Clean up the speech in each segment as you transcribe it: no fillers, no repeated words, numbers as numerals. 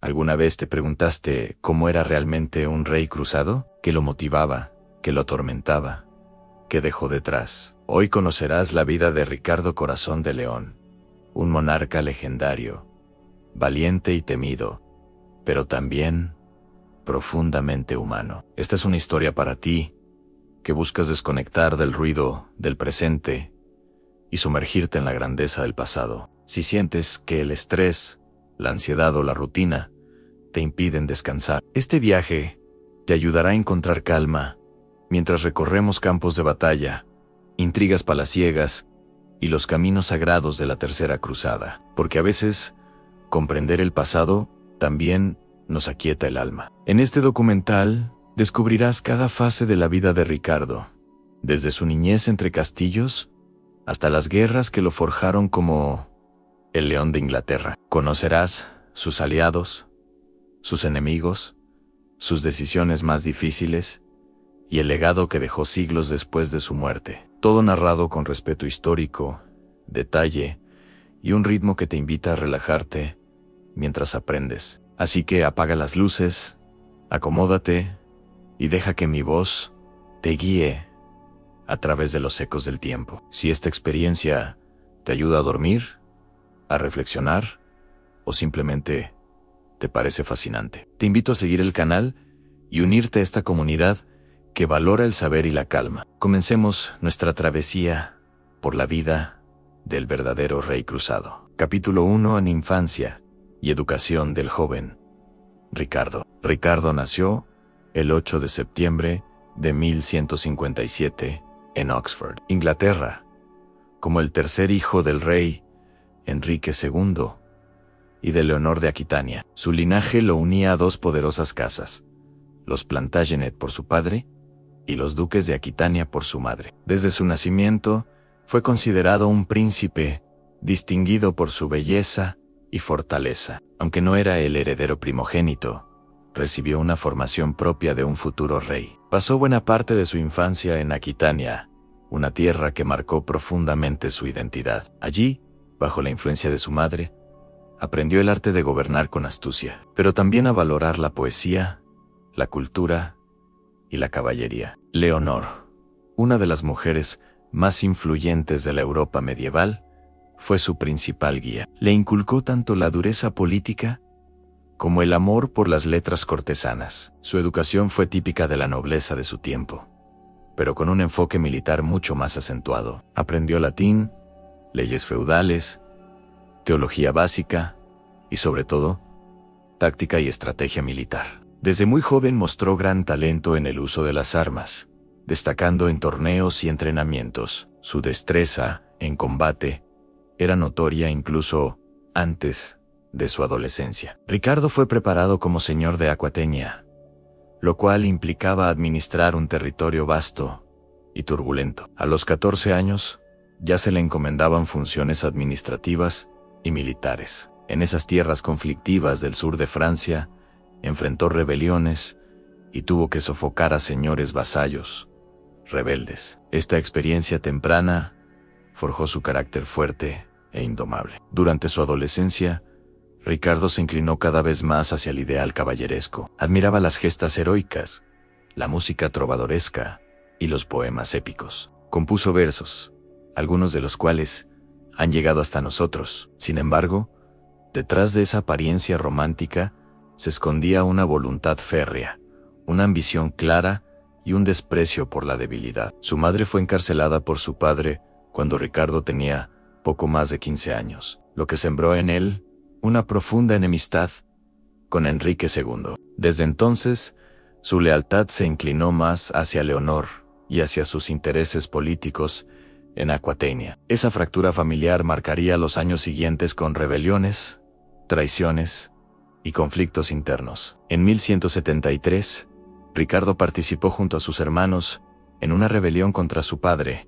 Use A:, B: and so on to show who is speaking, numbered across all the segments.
A: ¿Alguna vez te preguntaste cómo era realmente un rey cruzado? ¿Qué lo motivaba? ¿Qué lo atormentaba? ¿Qué dejó detrás? Hoy conocerás la vida de Ricardo Corazón de León, un monarca legendario, valiente y temido, pero también profundamente humano. Esta es una historia para ti, que buscas desconectar del ruido del presente y sumergirte en la grandeza del pasado. Si sientes que el estrés, la ansiedad o la rutina te impiden descansar, este viaje te ayudará a encontrar calma mientras recorremos campos de batalla, intrigas palaciegas y los caminos sagrados de la Tercera Cruzada, porque a veces comprender el pasado también nos aquieta el alma. En este documental descubrirás cada fase de la vida de Ricardo, desde su niñez entre castillos hasta las guerras que lo forjaron como el León de Inglaterra. Conocerás sus aliados, sus enemigos, sus decisiones más difíciles y el legado que dejó siglos después de su muerte. Todo narrado con respeto histórico, detalle y un ritmo que te invita a relajarte mientras aprendes. Así que apaga las luces, acomódate y deja que mi voz te guíe a través de los ecos del tiempo. Si esta experiencia te ayuda a dormir, a reflexionar o simplemente te parece fascinante, te invito a seguir el canal y unirte a esta comunidad que valora el saber y la calma. Comencemos nuestra travesía por la vida del verdadero rey cruzado. Capítulo 1. En infancia y educación del joven Ricardo. Ricardo nació el 8 de septiembre de 1157 en Oxford, Inglaterra, como el tercer hijo del rey Enrique II y de Leonor de Aquitania. Su linaje lo unía a dos poderosas casas, los Plantagenet por su padre y los duques de Aquitania por su madre. Desde su nacimiento fue considerado un príncipe distinguido por su belleza y fortaleza. Aunque no era el heredero primogénito, recibió una formación propia de un futuro rey. Pasó buena parte de su infancia en Aquitania, una tierra que marcó profundamente su identidad. Allí, bajo la influencia de su madre, aprendió el arte de gobernar con astucia, pero también a valorar la poesía, la cultura y la caballería. Leonor, una de las mujeres más influyentes de la Europa medieval, fue su principal guía. Le inculcó tanto la dureza política como el amor por las letras cortesanas. Su educación fue típica de la nobleza de su tiempo, pero con un enfoque militar mucho más acentuado. Aprendió latín, leyes feudales, teología básica y, sobre todo, táctica y estrategia militar. Desde muy joven mostró gran talento en el uso de las armas, destacando en torneos y entrenamientos. Su destreza en combate era notoria incluso antes de su adolescencia. Ricardo fue preparado como señor de Aquitania, lo cual implicaba administrar un territorio vasto y turbulento. A los 14 años, ya se le encomendaban funciones administrativas y militares. En esas tierras conflictivas del sur de Francia, enfrentó rebeliones y tuvo que sofocar a señores vasallos rebeldes. Esta experiencia temprana forjó su carácter fuerte e indomable. Durante su adolescencia, Ricardo se inclinó cada vez más hacia el ideal caballeresco. Admiraba las gestas heroicas, la música trovadoresca y los poemas épicos. Compuso versos, algunos de los cuales han llegado hasta nosotros. Sin embargo, detrás de esa apariencia romántica se escondía una voluntad férrea, una ambición clara y un desprecio por la debilidad. Su madre fue encarcelada por su padre cuando Ricardo tenía poco más de 15 años, lo que sembró en él una profunda enemistad con Enrique II. Desde entonces, su lealtad se inclinó más hacia Leonor y hacia sus intereses políticos en Aquitania. Esa fractura familiar marcaría los años siguientes con rebeliones, traiciones y conflictos internos. En 1173, Ricardo participó junto a sus hermanos en una rebelión contra su padre,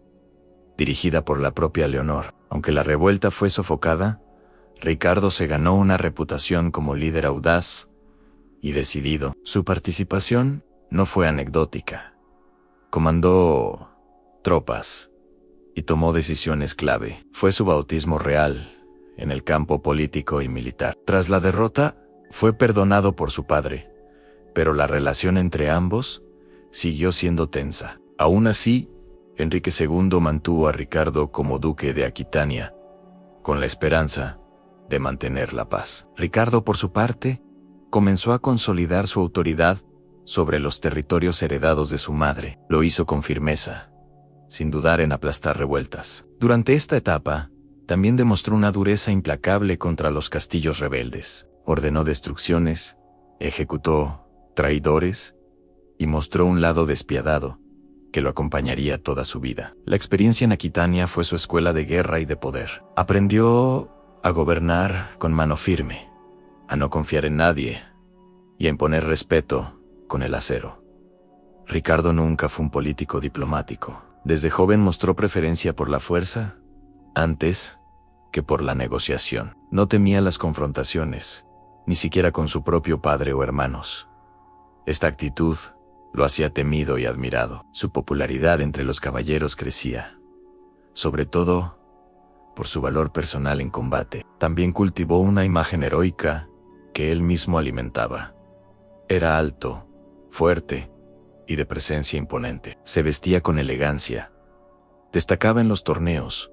A: dirigida por la propia Leonor. Aunque la revuelta fue sofocada, Ricardo se ganó una reputación como líder audaz y decidido. Su participación no fue anecdótica. Comandó tropas y tomó decisiones clave. Fue su bautismo real en el campo político y militar. Tras la derrota Fue perdonado por su padre, pero la relación entre ambos siguió siendo tensa. Aún así, Enrique II mantuvo a Ricardo como duque de Aquitania, con la esperanza de mantener la paz. Ricardo, por su parte, comenzó a consolidar su autoridad sobre los territorios heredados de su madre. Lo hizo con firmeza, sin dudar en aplastar revueltas. Durante esta etapa, también demostró una dureza implacable contra los castillos rebeldes. Ordenó destrucciones, ejecutó traidores y mostró un lado despiadado que lo acompañaría toda su vida. La experiencia en Aquitania fue su escuela de guerra y de poder. Aprendió a gobernar con mano firme, a no confiar en nadie y a imponer respeto con el acero. Ricardo nunca fue un político diplomático. Desde joven mostró preferencia por la fuerza antes que por la negociación. No temía las confrontaciones, ni siquiera con su propio padre o hermanos. Esta actitud lo hacía temido y admirado. Su popularidad entre los caballeros crecía, sobre todo por su valor personal en combate. También cultivó una imagen heroica que él mismo alimentaba. Era alto, fuerte y de presencia imponente. Se vestía con elegancia, destacaba en los torneos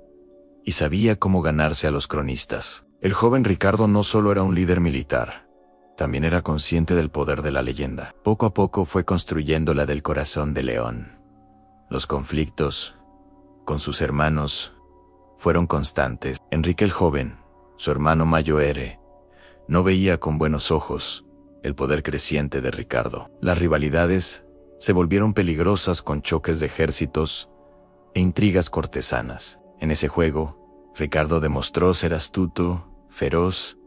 A: y sabía cómo ganarse a los cronistas. El joven Ricardo no solo era un líder militar, también era consciente del poder de la leyenda. Poco a poco fue construyendo la del corazón de león. Los conflictos con sus hermanos fueron constantes. Enrique el Joven, su hermano mayor, no veía con buenos ojos el poder creciente de Ricardo. Las rivalidades se volvieron peligrosas con choques de ejércitos e intrigas cortesanas. En ese juego, Ricardo demostró ser astuto, feroz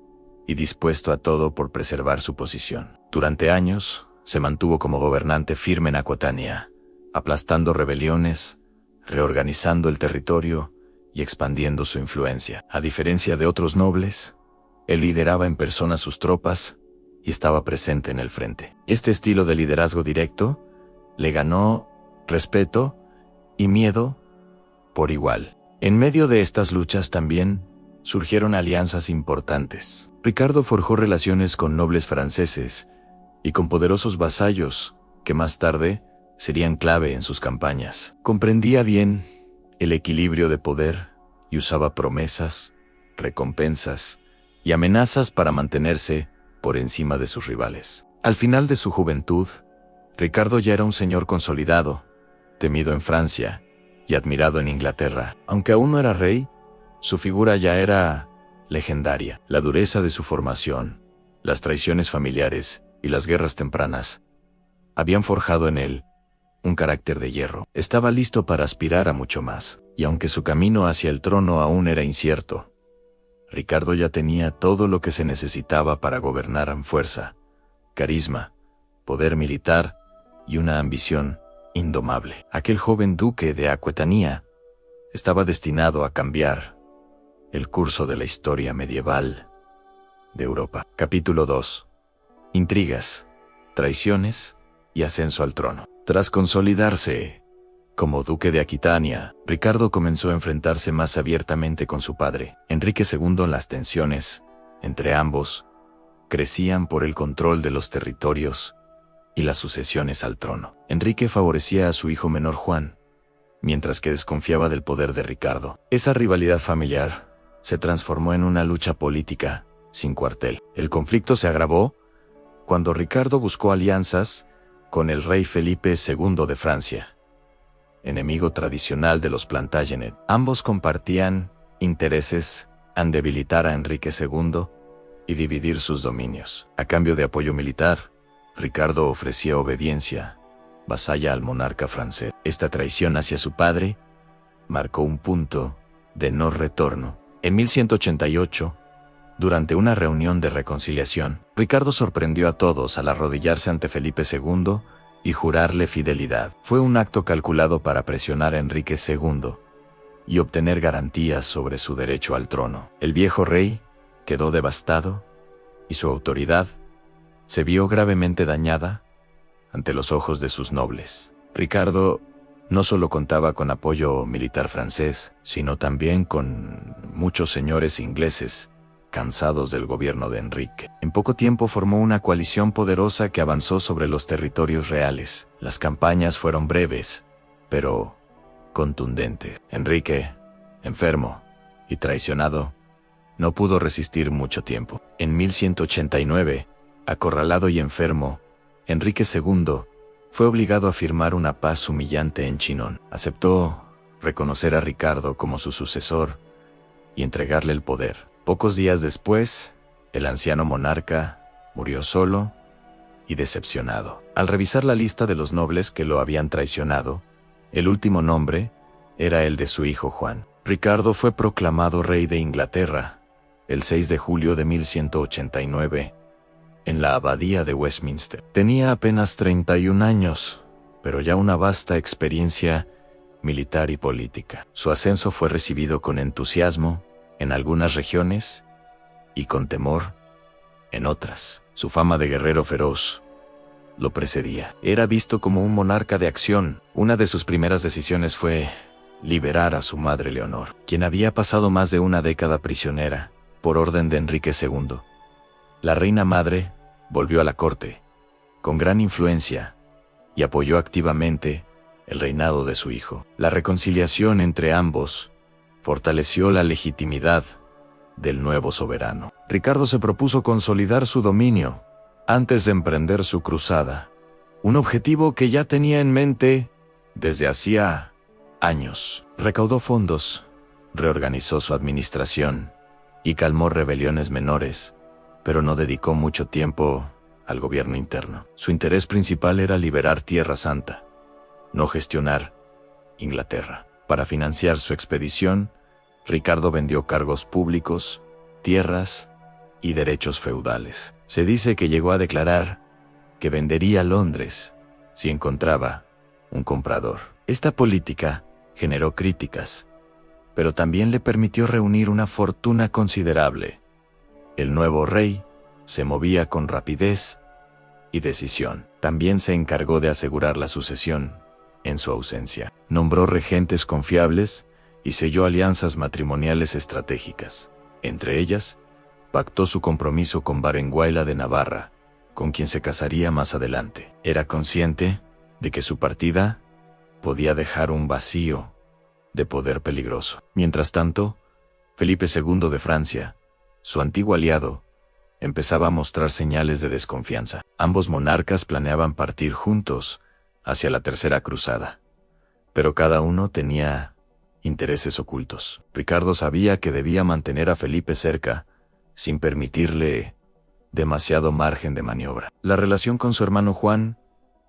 A: y dispuesto a todo por preservar su posición. Durante años, se mantuvo como gobernante firme en Aquitania, aplastando rebeliones, reorganizando el territorio y expandiendo su influencia. A diferencia de otros nobles, él lideraba en persona sus tropas y estaba presente en el frente. Este estilo de liderazgo directo le ganó respeto y miedo por igual. En medio de estas luchas también surgieron alianzas importantes. Ricardo forjó relaciones con nobles franceses y con poderosos vasallos que más tarde serían clave en sus campañas. Comprendía bien el equilibrio de poder y usaba promesas, recompensas y amenazas para mantenerse por encima de sus rivales. Al final de su juventud, Ricardo ya era un señor consolidado, temido en Francia y admirado en Inglaterra. Aunque aún no era rey, su figura ya era legendaria. La dureza de su formación, las traiciones familiares y las guerras tempranas habían forjado en él un carácter de hierro. Estaba listo para aspirar a mucho más, y aunque su camino hacia el trono aún era incierto, Ricardo ya tenía todo lo que se necesitaba para gobernar en fuerza, carisma, poder militar y una ambición indomable. Aquel joven duque de Aquitania estaba destinado a cambiar el curso de la historia medieval de Europa. Capítulo 2. Intrigas, traiciones y ascenso al trono. Tras consolidarse como duque de Aquitania, Ricardo comenzó a enfrentarse más abiertamente con su padre, Enrique II. Las tensiones entre ambos crecían por el control de los territorios y las sucesiones al trono. Enrique favorecía a su hijo menor Juan, mientras que desconfiaba del poder de Ricardo. Esa rivalidad familiar se transformó en una lucha política sin cuartel. El conflicto se agravó cuando Ricardo buscó alianzas con el rey Felipe II de Francia, enemigo tradicional de los Plantagenet. Ambos compartían intereses en debilitar a Enrique II y dividir sus dominios. A cambio de apoyo militar, Ricardo ofrecía obediencia vasalla al monarca francés. Esta traición hacia su padre marcó un punto de no retorno. En 1188, durante una reunión de reconciliación, Ricardo sorprendió a todos al arrodillarse ante Felipe II y jurarle fidelidad. Fue un acto calculado para presionar a Enrique II y obtener garantías sobre su derecho al trono. El viejo rey quedó devastado y su autoridad se vio gravemente dañada ante los ojos de sus nobles. Ricardo no solo contaba con apoyo militar francés, sino también con muchos señores ingleses cansados del gobierno de Enrique. En poco tiempo formó una coalición poderosa que avanzó sobre los territorios reales. Las campañas fueron breves, pero contundentes. Enrique, enfermo y traicionado, no pudo resistir mucho tiempo. En 1189, acorralado y enfermo, Enrique II fue obligado a firmar una paz humillante en Chinon. Aceptó reconocer a Ricardo como su sucesor y entregarle el poder. Pocos días después, el anciano monarca murió solo y decepcionado. Al revisar la lista de los nobles que lo habían traicionado, el último nombre era el de su hijo Juan. Ricardo fue proclamado rey de Inglaterra el 6 de julio de 1189 en la abadía de Westminster. Tenía apenas 31 años, pero ya una vasta experiencia militar y política. Su ascenso fue recibido con entusiasmo en algunas regiones y con temor en otras. Su fama de guerrero feroz lo precedía. Era visto como un monarca de acción. Una de sus primeras decisiones fue liberar a su madre Leonor, quien había pasado más de una década prisionera por orden de Enrique II. La reina madre volvió a la corte, con gran influencia, y apoyó activamente el reinado de su hijo. La reconciliación entre ambos fortaleció la legitimidad del nuevo soberano. Ricardo se propuso consolidar su dominio antes de emprender su cruzada, un objetivo que ya tenía en mente desde hacía años. Recaudó fondos, reorganizó su administración y calmó rebeliones menores, pero no dedicó mucho tiempo al gobierno interno. Su interés principal era liberar Tierra Santa, no gestionar Inglaterra. Para financiar su expedición, Ricardo vendió cargos públicos, tierras y derechos feudales. Se dice que llegó a declarar que vendería Londres si encontraba un comprador. Esta política generó críticas, pero también le permitió reunir una fortuna considerable. El nuevo rey se movía con rapidez y decisión. También se encargó de asegurar la sucesión en su ausencia. Nombró regentes confiables y selló alianzas matrimoniales estratégicas. Entre ellas, pactó su compromiso con Berenguela de Navarra, con quien se casaría más adelante. Era consciente de que su partida podía dejar un vacío de poder peligroso. Mientras tanto, Felipe II de Francia, su antiguo aliado, empezaba a mostrar señales de desconfianza. Ambos monarcas planeaban partir juntos hacia la Tercera Cruzada, pero cada uno tenía intereses ocultos. Ricardo sabía que debía mantener a Felipe cerca, sin permitirle demasiado margen de maniobra. La relación con su hermano Juan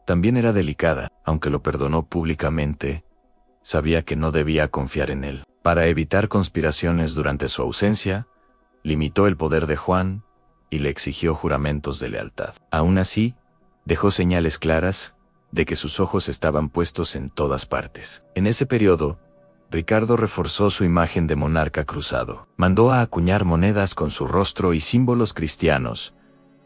A: también era delicada. Aunque lo perdonó públicamente, sabía que no debía confiar en él. Para evitar conspiraciones durante su ausencia, limitó el poder de Juan y le exigió juramentos de lealtad. Aún así, dejó señales claras de que sus ojos estaban puestos en todas partes. En ese periodo, Ricardo reforzó su imagen de monarca cruzado. Mandó a acuñar monedas con su rostro y símbolos cristianos,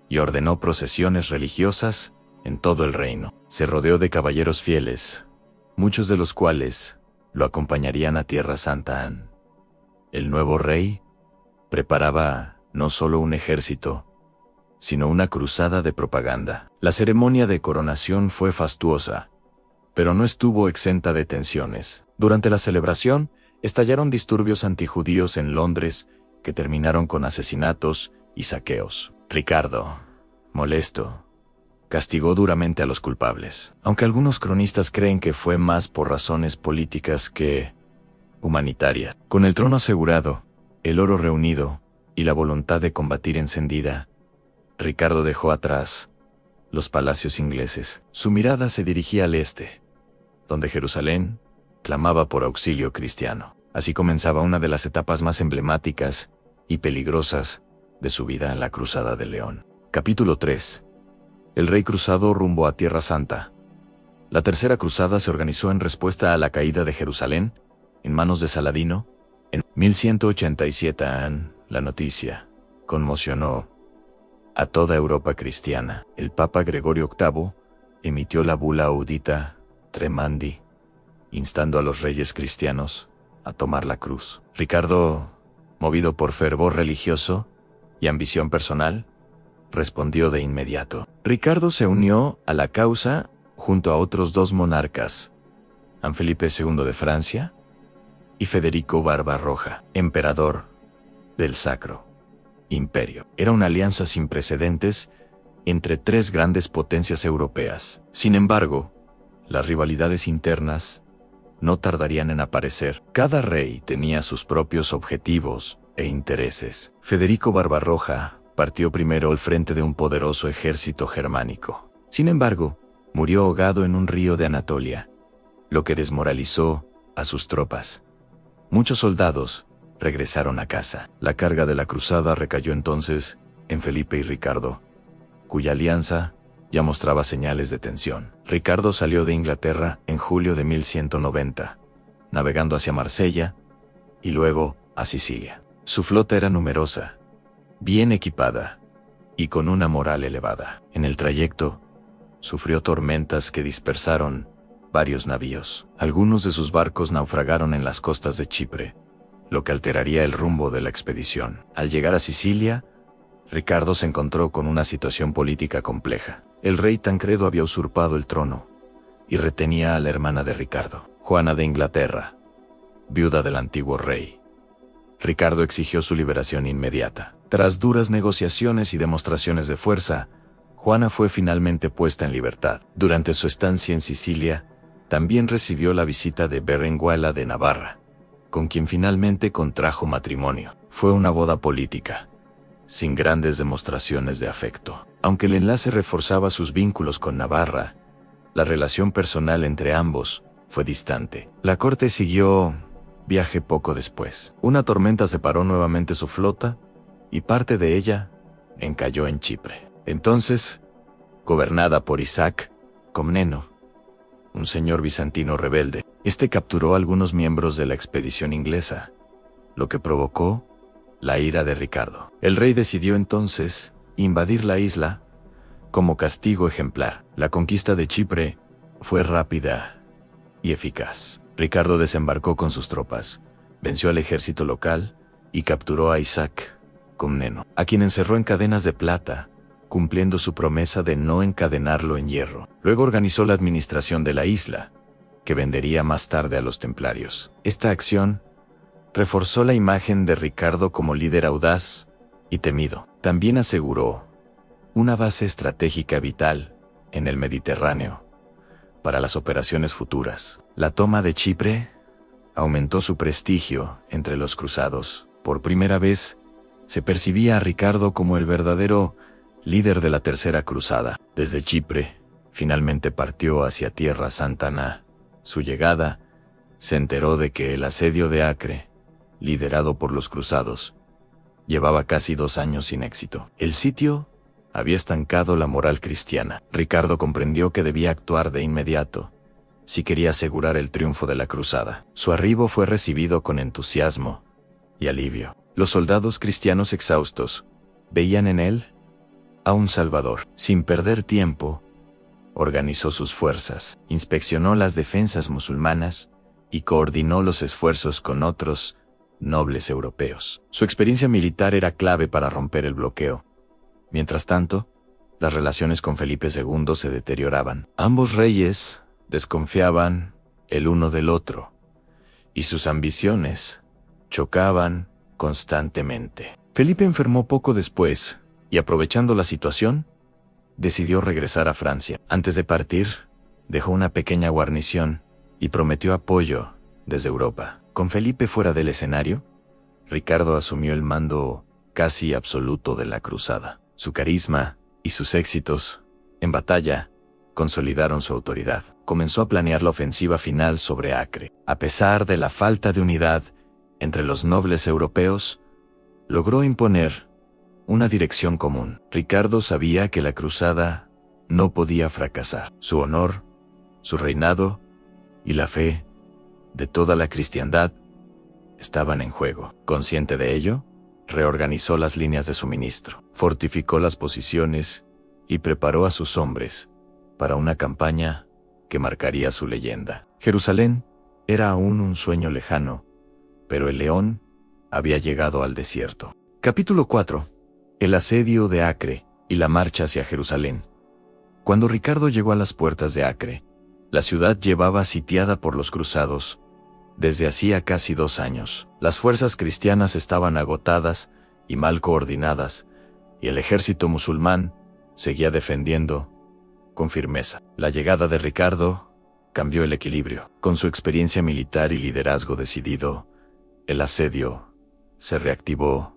A: y ordenó procesiones religiosas en todo el reino. Se rodeó de caballeros fieles, muchos de los cuales lo acompañarían a Tierra Santa. El nuevo rey preparaba no solo un ejército, sino una cruzada de propaganda. La ceremonia de coronación fue fastuosa, pero no estuvo exenta de tensiones. Durante la celebración, estallaron disturbios antijudíos en Londres que terminaron con asesinatos y saqueos. Ricardo, molesto, castigó duramente a los culpables, aunque algunos cronistas creen que fue más por razones políticas que humanitarias. Con el trono asegurado, el oro reunido y la voluntad de combatir encendida, Ricardo dejó atrás los palacios ingleses. Su mirada se dirigía al este, donde Jerusalén clamaba por auxilio cristiano. Así comenzaba una de las etapas más emblemáticas y peligrosas de su vida en la Cruzada de León. Capítulo 3. El rey cruzado rumbo a Tierra Santa. La Tercera Cruzada se organizó en respuesta a la caída de Jerusalén en manos de Saladino en 1187. La noticia conmocionó a toda Europa cristiana. El Papa Gregorio VIII emitió la bula Audita Tremandi, instando a los reyes cristianos a tomar la cruz. Ricardo, movido por fervor religioso, ¿Y ambición personal?, respondió de inmediato. Ricardo se unió a la causa junto a otros dos monarcas, San Felipe II de Francia y Federico Barbarroja, emperador del Sacro Imperio. Era una alianza sin precedentes entre tres grandes potencias europeas. Sin embargo, las rivalidades internas no tardarían en aparecer. Cada rey tenía sus propios objetivos e intereses. Federico Barbarroja partió primero al frente de un poderoso ejército germánico. Sin embargo, murió ahogado en un río de Anatolia, lo que desmoralizó a sus tropas. Muchos soldados regresaron a casa. La carga de la cruzada recayó entonces en Felipe y Ricardo, cuya alianza ya mostraba señales de tensión. Ricardo salió de Inglaterra en julio de 1190, navegando hacia Marsella y luego a Sicilia. Su flota era numerosa, bien equipada y con una moral elevada. En el trayecto, sufrió tormentas que dispersaron varios navíos. Algunos de sus barcos naufragaron en las costas de Chipre, lo que alteraría el rumbo de la expedición. Al llegar a Sicilia, Ricardo se encontró con una situación política compleja. El rey Tancredo había usurpado el trono y retenía a la hermana de Ricardo, Juana de Inglaterra, viuda del antiguo rey. Ricardo exigió su liberación inmediata. Tras duras negociaciones y demostraciones de fuerza, Juana fue finalmente puesta en libertad. Durante su estancia en Sicilia, también recibió la visita de Berenguela de Navarra, con quien finalmente contrajo matrimonio. Fue una boda política, sin grandes demostraciones de afecto. Aunque el enlace reforzaba sus vínculos con Navarra, la relación personal entre ambos fue distante. La corte siguió viaje poco después. Una tormenta separó nuevamente su flota y parte de ella encalló en Chipre. Entonces, gobernada por Isaac Comneno, un señor bizantino rebelde, este capturó a algunos miembros de la expedición inglesa, lo que provocó la ira de Ricardo. El rey decidió entonces invadir la isla como castigo ejemplar. La conquista de Chipre fue rápida y eficaz. Ricardo desembarcó con sus tropas, venció al ejército local y capturó a Isaac Comneno, a quien encerró en cadenas de plata, cumpliendo su promesa de no encadenarlo en hierro. Luego organizó la administración de la isla, que vendería más tarde a los templarios. Esta acción reforzó la imagen de Ricardo como líder audaz y temido. También aseguró una base estratégica vital en el Mediterráneo para las operaciones futuras. La toma de Chipre aumentó su prestigio entre los cruzados. Por primera vez, se percibía a Ricardo como el verdadero líder de la Tercera Cruzada. Desde Chipre, finalmente partió hacia Tierra Santa. A su llegada, se enteró de que el asedio de Acre, liderado por los cruzados, llevaba casi 2 años sin éxito. El sitio había estancado la moral cristiana. Ricardo comprendió que debía actuar de inmediato si quería asegurar el triunfo de la cruzada. Su arribo fue recibido con entusiasmo y alivio. Los soldados cristianos exhaustos veían en él a un salvador. Sin perder tiempo, organizó sus fuerzas, inspeccionó las defensas musulmanas y coordinó los esfuerzos con otros nobles europeos. Su experiencia militar era clave para romper el bloqueo. Mientras tanto, las relaciones con Felipe II se deterioraban. Ambos reyes desconfiaban el uno del otro, y sus ambiciones chocaban constantemente. Felipe enfermó poco después, y aprovechando la situación, decidió regresar a Francia. Antes de partir, dejó una pequeña guarnición y prometió apoyo desde Europa. Con Felipe fuera del escenario, Ricardo asumió el mando casi absoluto de la cruzada. Su carisma y sus éxitos en batalla consolidaron su autoridad. Comenzó a planear la ofensiva final sobre Acre. A pesar de la falta de unidad entre los nobles europeos, logró imponer una dirección común. Ricardo sabía que la cruzada no podía fracasar. Su honor, su reinado y la fe de toda la cristiandad estaban en juego. Consciente de ello, reorganizó las líneas de suministro, fortificó las posiciones y preparó a sus hombres para una campaña que marcaría su leyenda. Jerusalén era aún un sueño lejano, pero el león había llegado al desierto. Capítulo 4. El asedio de Acre y la marcha hacia Jerusalén. Cuando Ricardo llegó a las puertas de Acre, la ciudad llevaba sitiada por los cruzados desde hacía casi 2 años. Las fuerzas cristianas estaban agotadas y mal coordinadas, y el ejército musulmán seguía defendiendo con firmeza. La llegada de Ricardo cambió el equilibrio. Con su experiencia militar y liderazgo decidido, el asedio se reactivó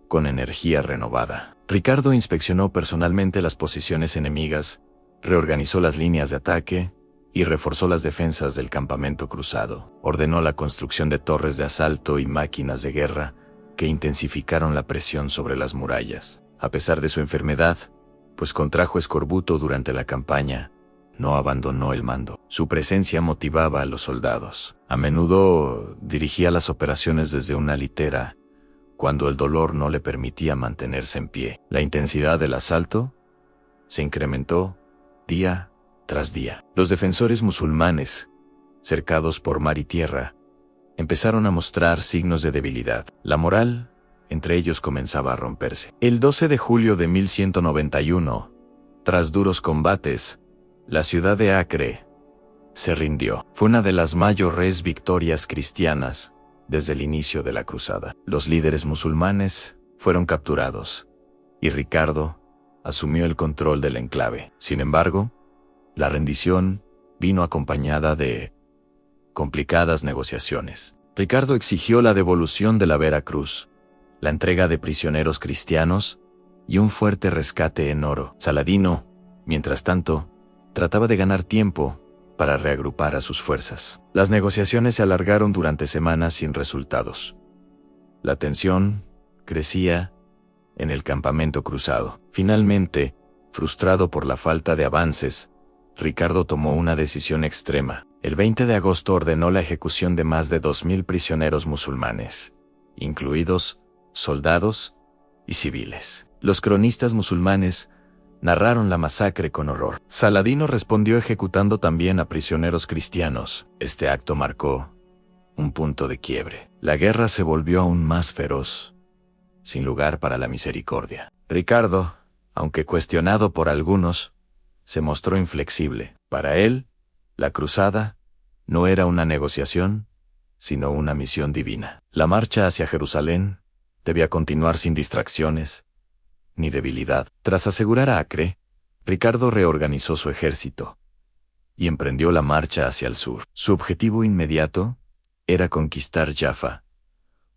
A: con energía renovada. Ricardo inspeccionó personalmente las posiciones enemigas, reorganizó las líneas de ataque y reforzó las defensas del campamento cruzado. Ordenó la construcción de torres de asalto y máquinas de guerra que intensificaron la presión sobre las murallas. A pesar de su enfermedad, pues contrajo escorbuto durante la campaña, no abandonó el mando. Su presencia motivaba a los soldados. A menudo dirigía las operaciones desde una litera, cuando el dolor no le permitía mantenerse en pie. La intensidad del asalto se incrementó día tras día. Los defensores musulmanes, cercados por mar y tierra, empezaron a mostrar signos de debilidad. La moral entre ellos comenzaba a romperse. El 12 de julio de 1191, tras duros combates, la ciudad de Acre se rindió. Fue una de las mayores victorias cristianas desde el inicio de la cruzada. Los líderes musulmanes fueron capturados y Ricardo asumió el control del enclave. Sin embargo, la rendición vino acompañada de complicadas negociaciones. Ricardo exigió la devolución de la Vera Cruz, la entrega de prisioneros cristianos y un fuerte rescate en oro. Saladino, mientras tanto, trataba de ganar tiempo para reagrupar a sus fuerzas. Las negociaciones se alargaron durante semanas sin resultados. La tensión crecía en el campamento cruzado. Finalmente, frustrado por la falta de avances, Ricardo tomó una decisión extrema. El 20 de agosto ordenó la ejecución de más de 2000 prisioneros musulmanes, incluidos soldados y civiles. Los cronistas musulmanes narraron la masacre con horror. Saladino respondió ejecutando también a prisioneros cristianos. Este acto marcó un punto de quiebre. La guerra se volvió aún más feroz, sin lugar para la misericordia. Ricardo, aunque cuestionado por algunos, se mostró inflexible. Para él, la cruzada no era una negociación, sino una misión divina. La marcha hacia Jerusalén debía continuar sin distracciones ni debilidad. Tras asegurar a Acre, Ricardo reorganizó su ejército y emprendió la marcha hacia el sur. Su objetivo inmediato era conquistar Jaffa,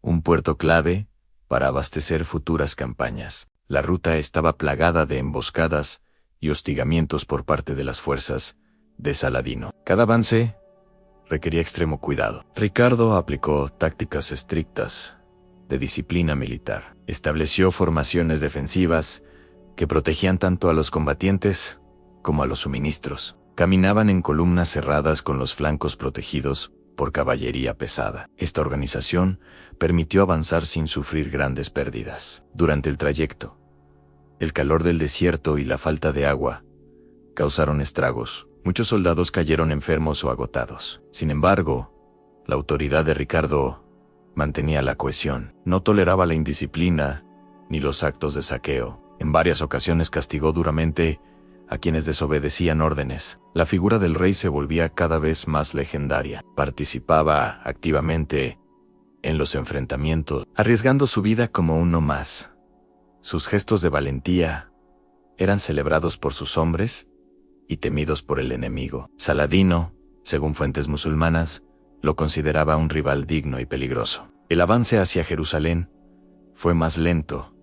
A: un puerto clave para abastecer futuras campañas. La ruta estaba plagada de emboscadas y hostigamientos por parte de las fuerzas de Saladino. Cada avance requería extremo cuidado. Ricardo aplicó tácticas estrictas de disciplina militar. Estableció formaciones defensivas que protegían tanto a los combatientes como a los suministros. Caminaban en columnas cerradas con los flancos protegidos por caballería pesada. Esta organización permitió avanzar sin sufrir grandes pérdidas. Durante el trayecto, el calor del desierto y la falta de agua causaron estragos. Muchos soldados cayeron enfermos o agotados. Sin embargo, la autoridad de Ricardo mantenía la cohesión. No toleraba la indisciplina ni los actos de saqueo. En varias ocasiones castigó duramente a quienes desobedecían órdenes. La figura del rey se volvía cada vez más legendaria. Participaba activamente en los enfrentamientos, arriesgando su vida como uno más. Sus gestos de valentía eran celebrados por sus hombres y temidos por el enemigo. Saladino, según fuentes musulmanas, lo consideraba un rival digno y peligroso. El avance hacia Jerusalén fue más lento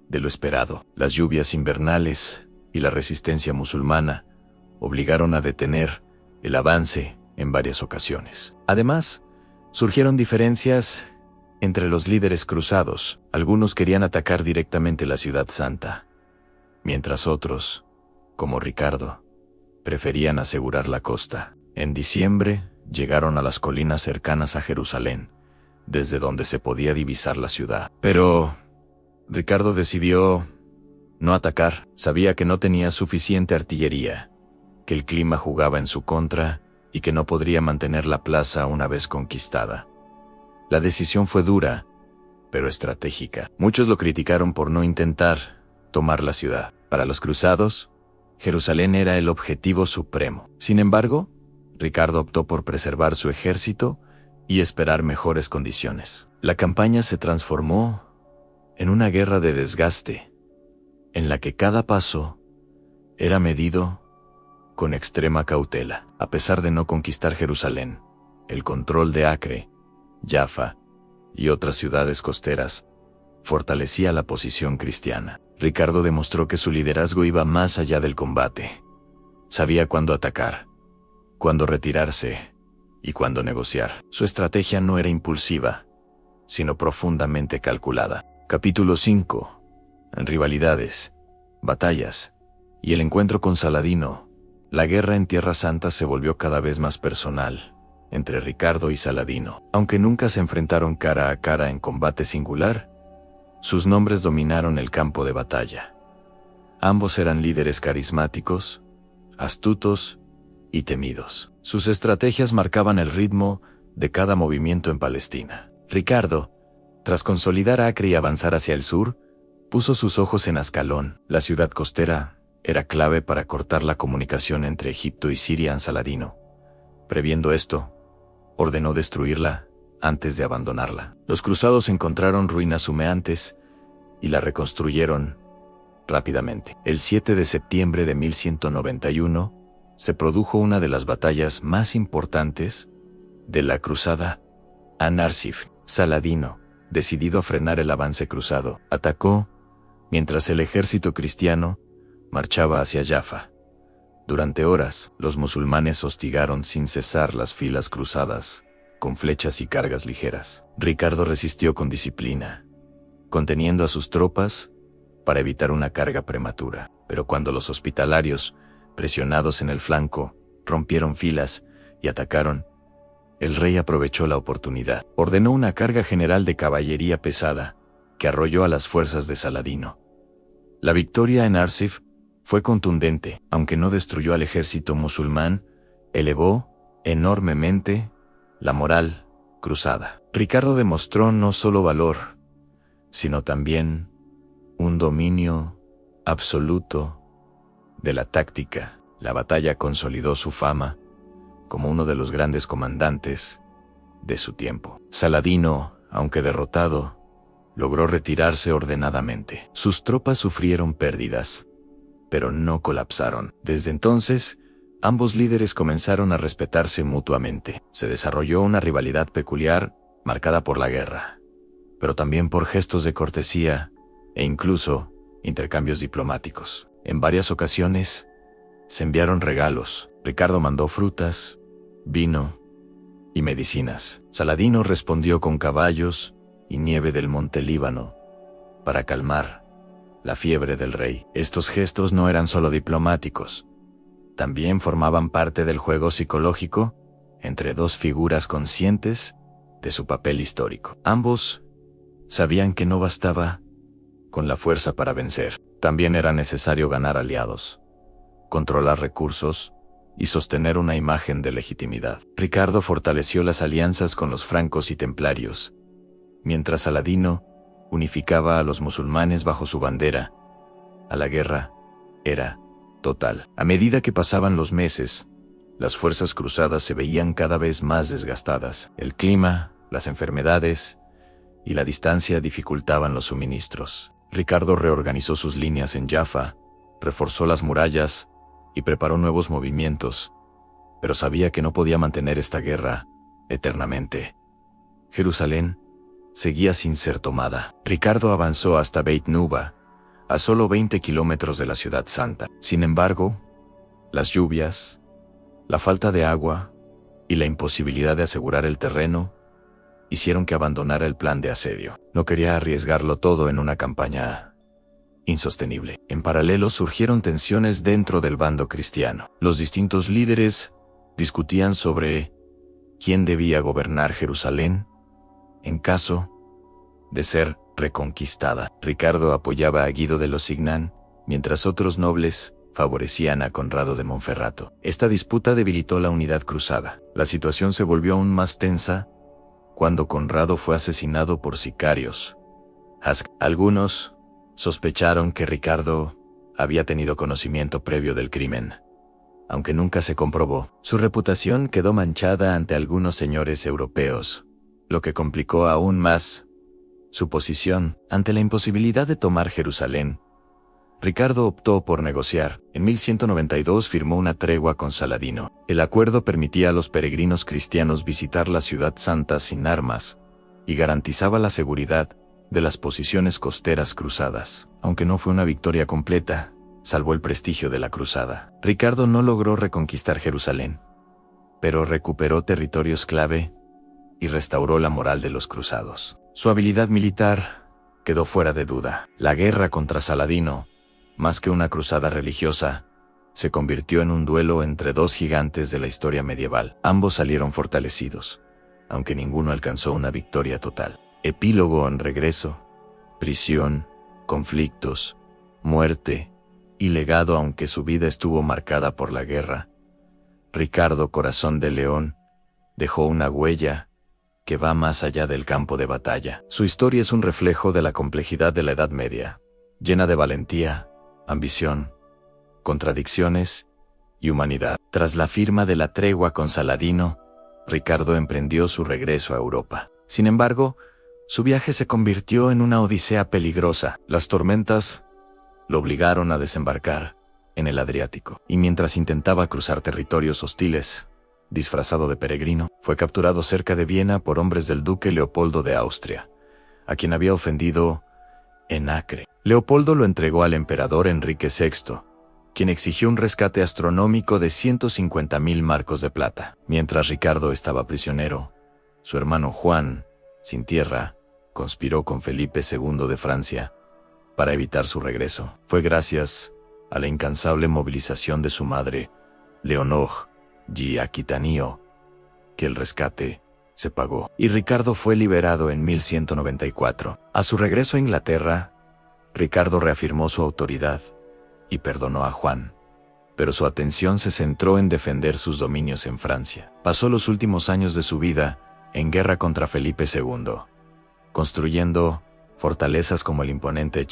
A: de lo esperado. Las lluvias invernales y la resistencia musulmana obligaron a detener el avance en varias ocasiones. Además, surgieron diferencias entre los líderes cruzados. Algunos querían atacar directamente la ciudad santa, mientras otros, como Ricardo, preferían asegurar la costa. En diciembre, llegaron a las colinas cercanas a Jerusalén, desde donde se podía divisar la ciudad. Pero Ricardo decidió no atacar. Sabía que no tenía suficiente artillería, que el clima jugaba en su contra y que no podría mantener la plaza una vez conquistada. La decisión fue dura, pero estratégica. Muchos lo criticaron por no intentar tomar la ciudad. Para los cruzados, Jerusalén era el objetivo supremo. Sin embargo, Ricardo optó por preservar su ejército y esperar mejores condiciones. La campaña se transformó en una guerra de desgaste, en la que cada paso era medido con extrema cautela. A pesar de no conquistar Jerusalén, el control de Acre, Jaffa y otras ciudades costeras fortalecía la posición cristiana. Ricardo demostró que su liderazgo iba más allá del combate. Sabía cuándo atacar, cuándo retirarse y cuándo negociar. Su estrategia no era impulsiva, sino profundamente calculada. Capítulo 5. Rivalidades, batallas y el encuentro con Saladino. La guerra en Tierra Santa se volvió cada vez más personal entre Ricardo y Saladino. Aunque nunca se enfrentaron cara a cara en combate singular, sus nombres dominaron el campo de batalla. Ambos eran líderes carismáticos, astutos y temidos. Sus estrategias marcaban el ritmo de cada movimiento en Palestina. Ricardo, tras consolidar Acre y avanzar hacia el sur, puso sus ojos en Ascalón. La ciudad costera era clave para cortar la comunicación entre Egipto y Siria en Saladino. Previendo esto, ordenó destruirla antes de abandonarla. Los cruzados encontraron ruinas humeantes y la reconstruyeron rápidamente. El 7 de septiembre de 1191 se produjo una de las batallas más importantes de la cruzada An-Narsif. Saladino, decidido a frenar el avance cruzado, atacó mientras el ejército cristiano marchaba hacia Jaffa. Durante horas, los musulmanes hostigaron sin cesar las filas cruzadas con flechas y cargas ligeras. Ricardo resistió con disciplina, conteniendo a sus tropas para evitar una carga prematura. Pero cuando los hospitalarios, presionados en el flanco, rompieron filas y atacaron, el rey aprovechó la oportunidad. Ordenó una carga general de caballería pesada que arrolló a las fuerzas de Saladino. La victoria en Arsif fue contundente, aunque no destruyó al ejército musulmán, elevó enormemente la moral cruzada. Ricardo demostró no solo valor, sino también un dominio absoluto de la táctica. La batalla consolidó su fama como uno de los grandes comandantes de su tiempo. Saladino, aunque derrotado, logró retirarse ordenadamente. Sus tropas sufrieron pérdidas, pero no colapsaron. Desde entonces, ambos líderes comenzaron a respetarse mutuamente. Se desarrolló una rivalidad peculiar, marcada por la guerra, pero también por gestos de cortesía e incluso intercambios diplomáticos. En varias ocasiones, se enviaron regalos. Ricardo mandó frutas, vino y medicinas. Saladino respondió con caballos y nieve del monte Líbano para calmar la fiebre del rey. Estos gestos no eran solo diplomáticos, también formaban parte del juego psicológico entre dos figuras conscientes de su papel histórico. Ambos sabían que no bastaba con la fuerza para vencer. También era necesario ganar aliados, controlar recursos y sostener una imagen de legitimidad. Ricardo fortaleció las alianzas con los francos y templarios, mientras Saladino unificaba a los musulmanes bajo su bandera. La guerra era total. A medida que pasaban los meses, las fuerzas cruzadas se veían cada vez más desgastadas. El clima, las enfermedades y la distancia dificultaban los suministros. Ricardo reorganizó sus líneas en Jaffa, reforzó las murallas y preparó nuevos movimientos, pero sabía que no podía mantener esta guerra eternamente. Jerusalén seguía sin ser tomada. Ricardo avanzó hasta Beit Nuba, a solo 20 kilómetros de la ciudad santa. Sin embargo, las lluvias, la falta de agua y la imposibilidad de asegurar el terreno hicieron que abandonara el plan de asedio. No quería arriesgarlo todo en una campaña insostenible. En paralelo surgieron tensiones dentro del bando cristiano. Los distintos líderes discutían sobre quién debía gobernar Jerusalén en caso de ser reconquistada. Ricardo apoyaba a Guido de Lusignan, mientras otros nobles favorecían a Conrado de Monferrato. Esta disputa debilitó la unidad cruzada. La situación se volvió aún más tensa cuando Conrado fue asesinado por sicarios Algunos sospecharon que Ricardo había tenido conocimiento previo del crimen. Aunque nunca se comprobó, su reputación quedó manchada ante algunos señores europeos, lo que complicó aún más su posición. Ante la imposibilidad de tomar Jerusalén, Ricardo optó por negociar. En 1192 firmó una tregua con Saladino. El acuerdo permitía a los peregrinos cristianos visitar la ciudad santa sin armas y garantizaba la seguridad de las posiciones costeras cruzadas. Aunque no fue una victoria completa, salvó el prestigio de la cruzada. Ricardo no logró reconquistar Jerusalén, pero recuperó territorios clave y restauró la moral de los cruzados. Su habilidad militar quedó fuera de duda. La guerra contra Saladino, más que una cruzada religiosa, se convirtió en un duelo entre dos gigantes de la historia medieval. Ambos salieron fortalecidos, aunque ninguno alcanzó una victoria total. Epílogo en regreso, prisión, conflictos, muerte y legado. Aunque su vida estuvo marcada por la guerra, Ricardo Corazón de León dejó una huella que va más allá del campo de batalla. Su historia es un reflejo de la complejidad de la Edad Media, llena de valentía, ambición, contradicciones y humanidad. Tras la firma de la tregua con Saladino, Ricardo emprendió su regreso a Europa. Sin embargo, su viaje se convirtió en una odisea peligrosa. Las tormentas lo obligaron a desembarcar en el Adriático, y mientras intentaba cruzar territorios hostiles, disfrazado de peregrino, fue capturado cerca de Viena por hombres del duque Leopoldo de Austria, a quien había ofendido en Acre. Leopoldo lo entregó al emperador Enrique VI, quien exigió un rescate astronómico de 150.000 marcos de plata. Mientras Ricardo estaba prisionero, su hermano Juan, sin tierra, conspiró con Felipe II de Francia para evitar su regreso. Fue gracias a la incansable movilización de su madre, Leonor y Aquitania, que el rescate se pagó, y Ricardo fue liberado en 1194. A su regreso a Inglaterra, Ricardo reafirmó su autoridad y perdonó a Juan, pero su atención se centró en defender sus dominios en Francia. Pasó los últimos años de su vida en guerra contra Felipe II, construyendo fortalezas como el imponente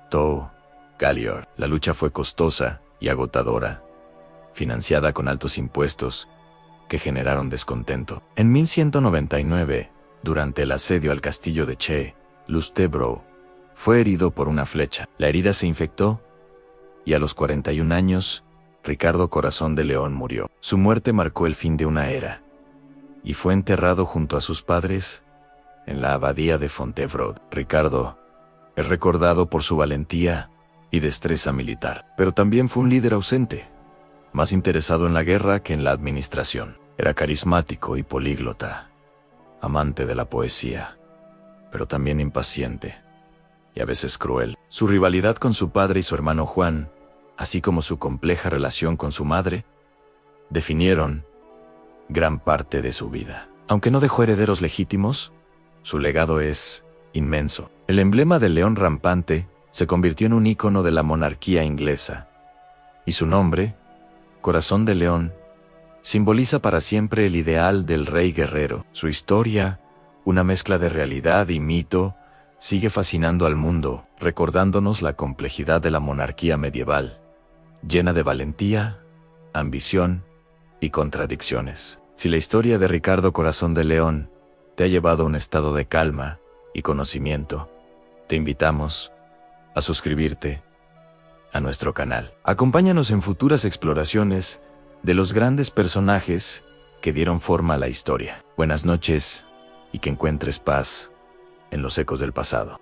A: Tou Gallior. La lucha fue costosa y agotadora, financiada con altos impuestos que generaron descontento. En 1199, durante el asedio al castillo de Lustebro, fue herido por una flecha. La herida se infectó y a los 41 años, Ricardo Corazón de León murió. Su muerte marcó el fin de una era y fue enterrado junto a sus padres en la abadía de Fontevraud. Ricardo es recordado por su valentía y destreza militar, pero también fue un líder ausente, más interesado en la guerra que en la administración. Era carismático y políglota, amante de la poesía, pero también impaciente y a veces cruel. Su rivalidad con su padre y su hermano Juan, así como su compleja relación con su madre, definieron gran parte de su vida. Aunque no dejó herederos legítimos, su legado es inmenso. El emblema del león rampante se convirtió en un ícono de la monarquía inglesa, y su nombre, Corazón de León, simboliza para siempre el ideal del rey guerrero. Su historia, una mezcla de realidad y mito, sigue fascinando al mundo, recordándonos la complejidad de la monarquía medieval, llena de valentía, ambición y contradicciones. Si la historia de Ricardo Corazón de León te ha llevado a un estado de calma y conocimiento, te invitamos a suscribirte a nuestro canal. Acompáñanos en futuras exploraciones de los grandes personajes que dieron forma a la historia. Buenas noches y que encuentres paz en los ecos del pasado.